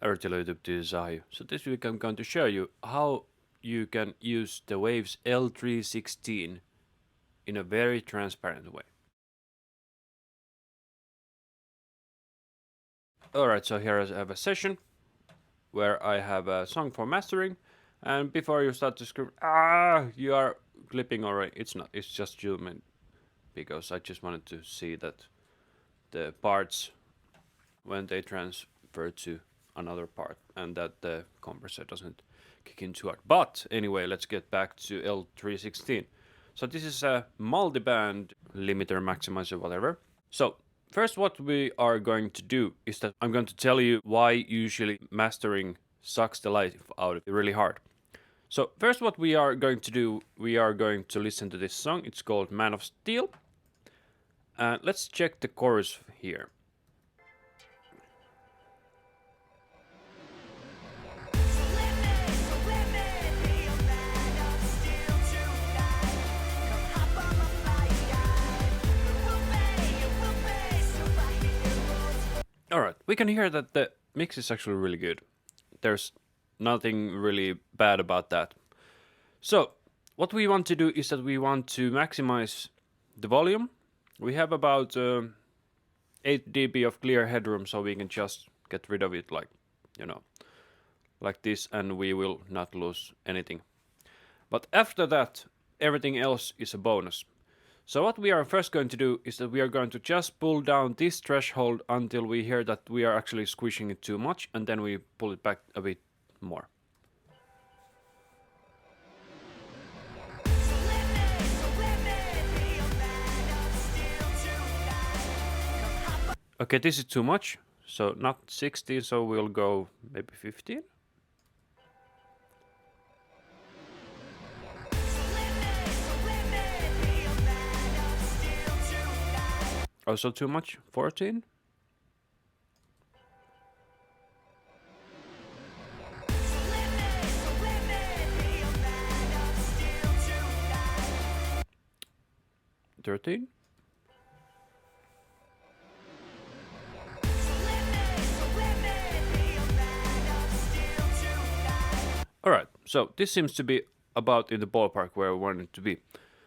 Hello YouTube, this is Ahi. So this week I'm going to show you how you can use the Waves L316 in a very transparent way. Alright, so here I have a session where I have a song for mastering, and before you start to scream, you are clipping already. It's not, it's just zooming because I just wanted to see that the parts when they transfer to another part and that the compressor doesn't kick in too hard. But anyway, let's get back to L316. So this is a multi-band limiter, maximizer, whatever. So first what we are going to do is that I'm going to tell you why usually mastering sucks the life out really hard. So first what we are going to do, we are going to listen to this song. It's called Man of Steel. Let's check the chorus here. Alright, we can hear that the mix is actually really good. There's nothing really bad about that. So, what we want to do is that we want to maximize the volume. We have about 8 dB of clear headroom, so we can just get rid of it like, like this, and we will not lose anything. But after that, everything else is a bonus. So what we are first going to do is that we are going to just pull down this threshold until we hear that we are actually squishing it too much, and then we pull it back a bit more. Okay, this is too much, so not 60, so we'll go maybe 15. Also too much, 14. $13. Alright, so this seems to be about in the ballpark where I want it to be.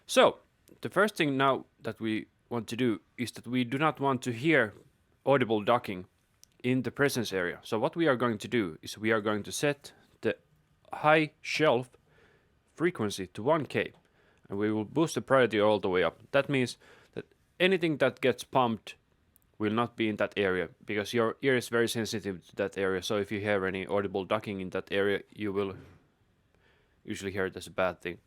So, the first thing now that we want to do is that we do not want to hear audible ducking in the presence area. So what we are going to do is we are going to set the high shelf frequency to 1K, and we will boost the priority all the way up. That means that anything that gets pumped will not be in that area, because your ear is very sensitive to that area. So if you hear any audible ducking in that area, you will usually hear it as a bad thing.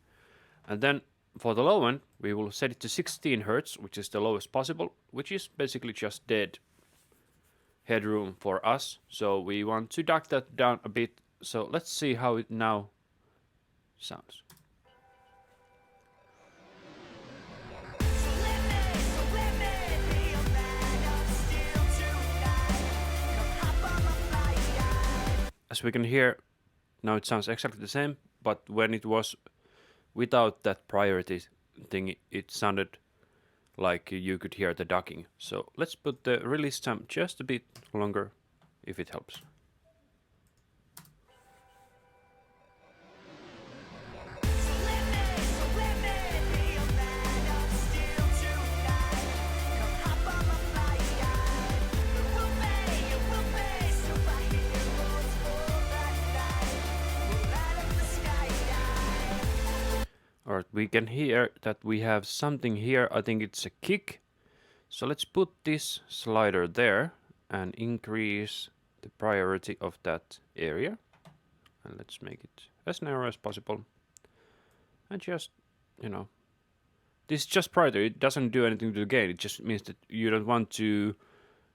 And then for the low end, we will set it to 16 hertz, which is the lowest possible, which is basically just dead headroom for us. So we want to duck that down a bit. So let's see how it now sounds. As we can hear, now it sounds exactly the same, but when it was without that priority thing, it sounded like you could hear the ducking. So let's put the release time just a bit longer, if it helps. Alright, we can hear that we have something here. I think it's a kick. So let's put this slider there and increase the priority of that area. And let's make it as narrow as possible. And just, this is just priority. It doesn't do anything to the gain. It just means that you don't want to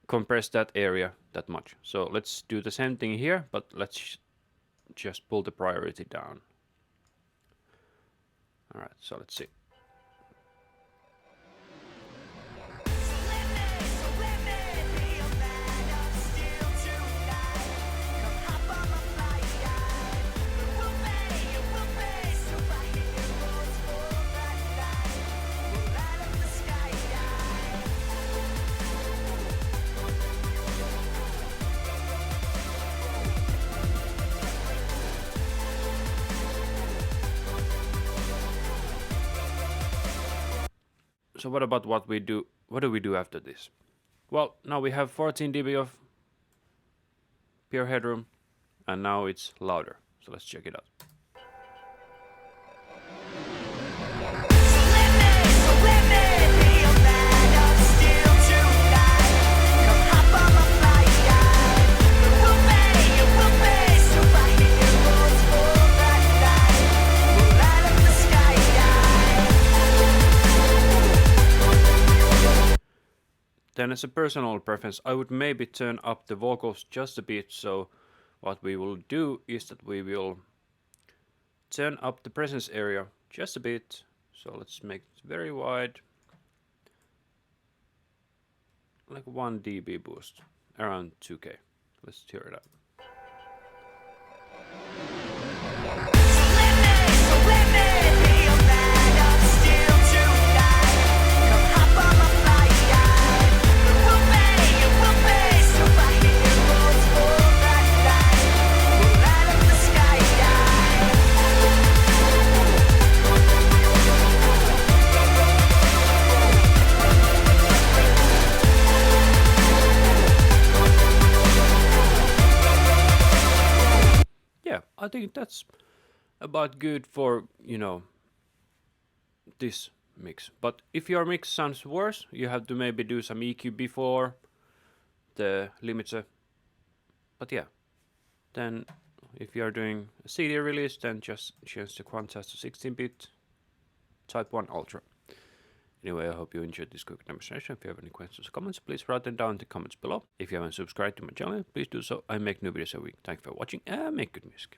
compress that area that much. So let's do the same thing here, but let's just pull the priority down. Alright, so let's see. So what about what we do? What do we do after this? Well, now we have 14 dB of pure headroom, and now it's louder. So let's check it out. Then as a personal preference, I would maybe turn up the vocals just a bit. So what we will do is that we will turn up the presence area just a bit. So let's make it very wide. Like 1 dB boost, around 2K. Let's hear it out. I think that's about good for, this mix. But if your mix sounds worse, you have to maybe do some EQ before the limiter. But yeah, then if you're doing a CD release, then just change the quantize to 16-bit Type 1 Ultra. Anyway, I hope you enjoyed this quick demonstration. If you have any questions or comments, please write them down in the comments below. If you haven't subscribed to my channel, please do so. I make new videos every week. Thank you for watching and make good music.